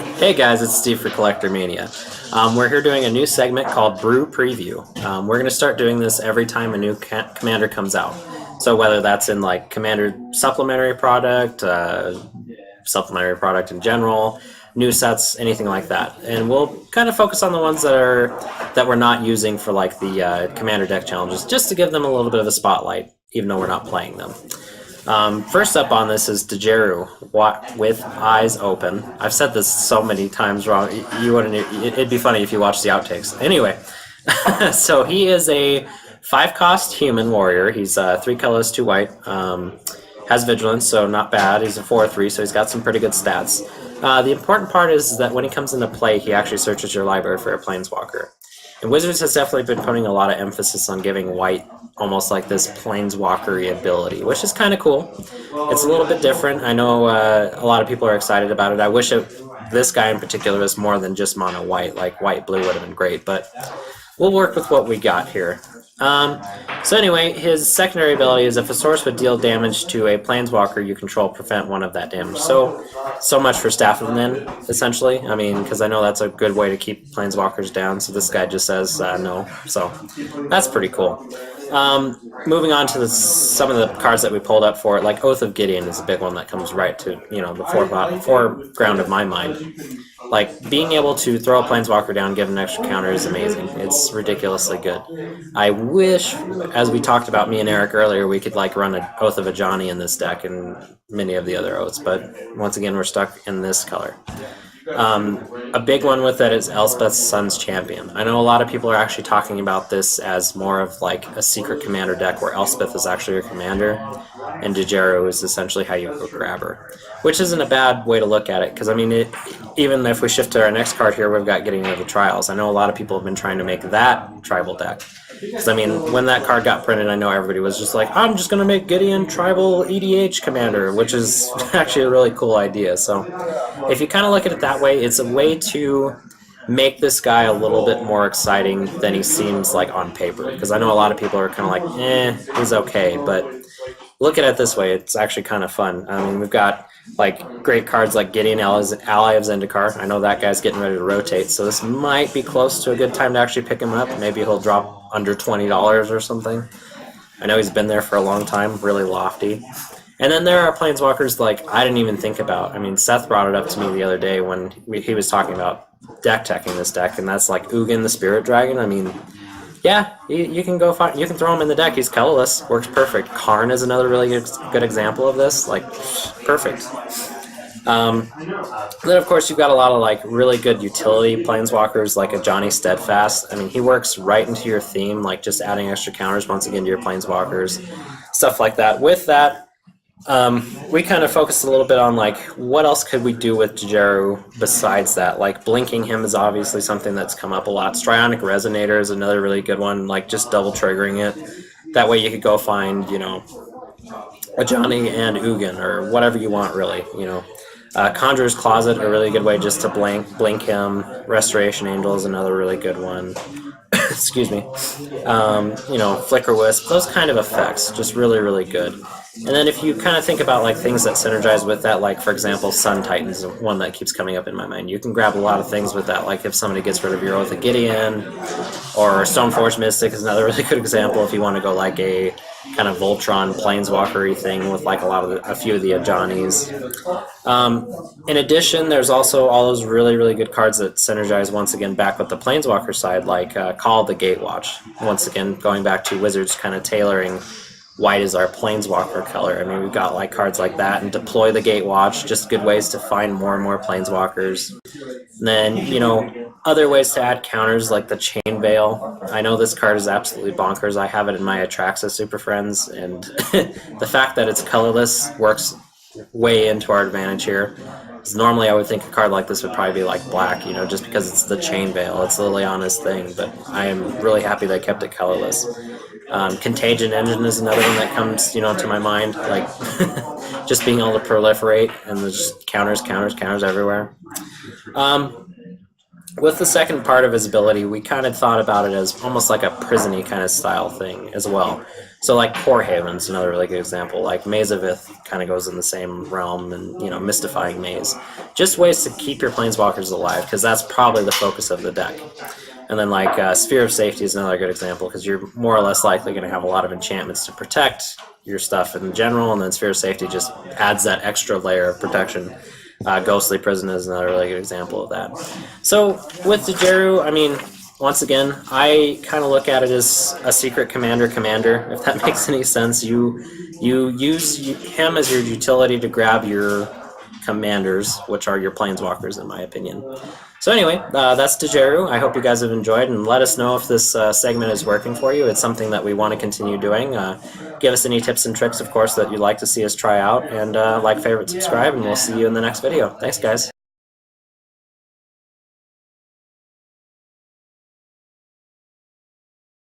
Hey guys, it's Steve for CollectorMania. We're here doing a new segment called Brew Preview. We're going to start doing this every time a new commander comes out. So whether that's in like commander supplementary product in general, new sets, anything like that. And we'll kind of focus on the ones that we're not using for like the commander deck challenges, just to give them a little bit of a spotlight, even though we're not playing them. First up on this is Djeru with eyes open. I've said this so many times wrong. You wouldn't. It'd be funny if you watched the outtakes. Anyway, so he is a 5-cost human warrior. He's 3 colors, 2 white. Has vigilance, so not bad. He's a 4/3, so he's got some pretty good stats. The important part is that when he comes into play, he actually searches your library for a planeswalker. And Wizards has definitely been putting a lot of emphasis on giving white almost like this planeswalker-y ability, which is kind of cool. It's a little bit different. I know a lot of people are excited about it. I wish this guy in particular was more than just mono white. Like white-blue would have been great, but we'll work with what we got here. So anyway, his secondary ability is if a source would deal damage to a planeswalker you control, prevent 1 of that damage. So much for Staff of Nin, essentially. I mean, because I know that's a good way to keep planeswalkers down, so this guy just says no. So that's pretty cool. Moving on to some of the cards that we pulled up for it, like Oath of Gideon is a big one that comes right to, the foreground of my mind. Like, being able to throw a planeswalker down, give an extra counter is amazing. It's ridiculously good. I wish, as we talked about, me and Eric earlier, we could like run an Oath of Ajani in this deck and many of the other oaths, but once again, we're stuck in this color. A big one with that is Elspeth's Sun's Champion. I know a lot of people are actually talking about this as more of like a secret commander deck where Elspeth is actually your commander and Djeru is essentially how you go grab her, which isn't a bad way to look at it, because I mean, even if we shift to our next card here, we've got Getting into the Trials. I know a lot of people have been trying to make that tribal deck. Because, I mean, when that card got printed, I know everybody was just like, I'm just going to make Gideon Tribal EDH Commander, which is actually a really cool idea. So if you kind of look at it that way, it's a way to make this guy a little bit more exciting than he seems like on paper. Because I know a lot of people are kind of like, he's okay. But look at it this way, it's actually kind of fun. I mean, we've got like great cards like Gideon, Ally of Zendikar. I know that guy's getting ready to rotate, so this might be close to a good time to actually pick him up. Maybe he'll drop under $20 or something. I know he's been there for a long time, really lofty. And then there are planeswalkers like I didn't even think about. I mean, Seth brought it up to me the other day when he was talking about deck teching this deck, and that's like Ugin the Spirit Dragon. I mean, yeah, you can go find, you can throw him in the deck. He's colorless, works perfect. Karn is another really good example of this. Like, perfect. Then of course you've got a lot of like really good utility planeswalkers like a Johnny Steadfast. I mean, he works right into your theme, like just adding extra counters once again to your planeswalkers, stuff like that. With that, we kind of focused a little bit on like what else could we do with Djeru besides that. Like blinking him is obviously something that's come up a lot. Strionic Resonator is another really good one, like just double triggering it. That way you could go find, a Johnny and Ugin or whatever you want, really. Conjurer's Closet, a really good way just to blink him. Restoration Angel is another really good one. Excuse me. Flicker Wisp, those kind of effects, just really, really good. And then if you kind of think about like things that synergize with that, like for example, Sun Titan is one that keeps coming up in my mind. You can grab a lot of things with that, like if somebody gets rid of your Oath of Gideon, or Stoneforge Mystic is another really good example if you want to go like a kind of Voltron Planeswalker-y thing with like a few of the Ajani's. In addition, there's also all those really, really good cards that synergize once again back with the Planeswalker side, like Call of the Gatewatch. Once again, going back to Wizards kind of tailoring white is our planeswalker color. I mean, we've got like cards like that, and Deploy the Gatewatch, just good ways to find more and more planeswalkers. And then, other ways to add counters like the Chain Veil. I know this card is absolutely bonkers. I have it in my Atraxa Super Friends, and the fact that it's colorless works way into our advantage here. Because normally I would think a card like this would probably be like black, just because it's the Chain Veil. It's Liliana's thing, but I am really happy they kept it colorless. Contagion Engine is another one that comes, to my mind, like just being able to proliferate and there's just counters everywhere. With the second part of his ability, we kind of thought about it as almost like a prison-y kind of style thing as well. So like Core Haven's another really good example. Like Maze of Ith kind of goes in the same realm, and you know, Mystifying Maze. Just ways to keep your planeswalkers alive, because that's probably the focus of the deck. And then like Sphere of Safety is another good example, because you're more or less likely going to have a lot of enchantments to protect your stuff in general, and then Sphere of Safety just adds that extra layer of protection. Ghostly Prison is another really good example of that. So with Djeru, I mean, once again, I kind of look at it as a secret commander, if that makes any sense. You use him as your utility to grab your commanders, which are your planeswalkers, in my opinion. So anyway, that's Djeru. I hope you guys have enjoyed, and let us know if this segment is working for you. It's something that we want to continue doing. Give us any tips and tricks, of course, that you'd like to see us try out, and like, favorite, subscribe, and we'll see you in the next video. Thanks, guys.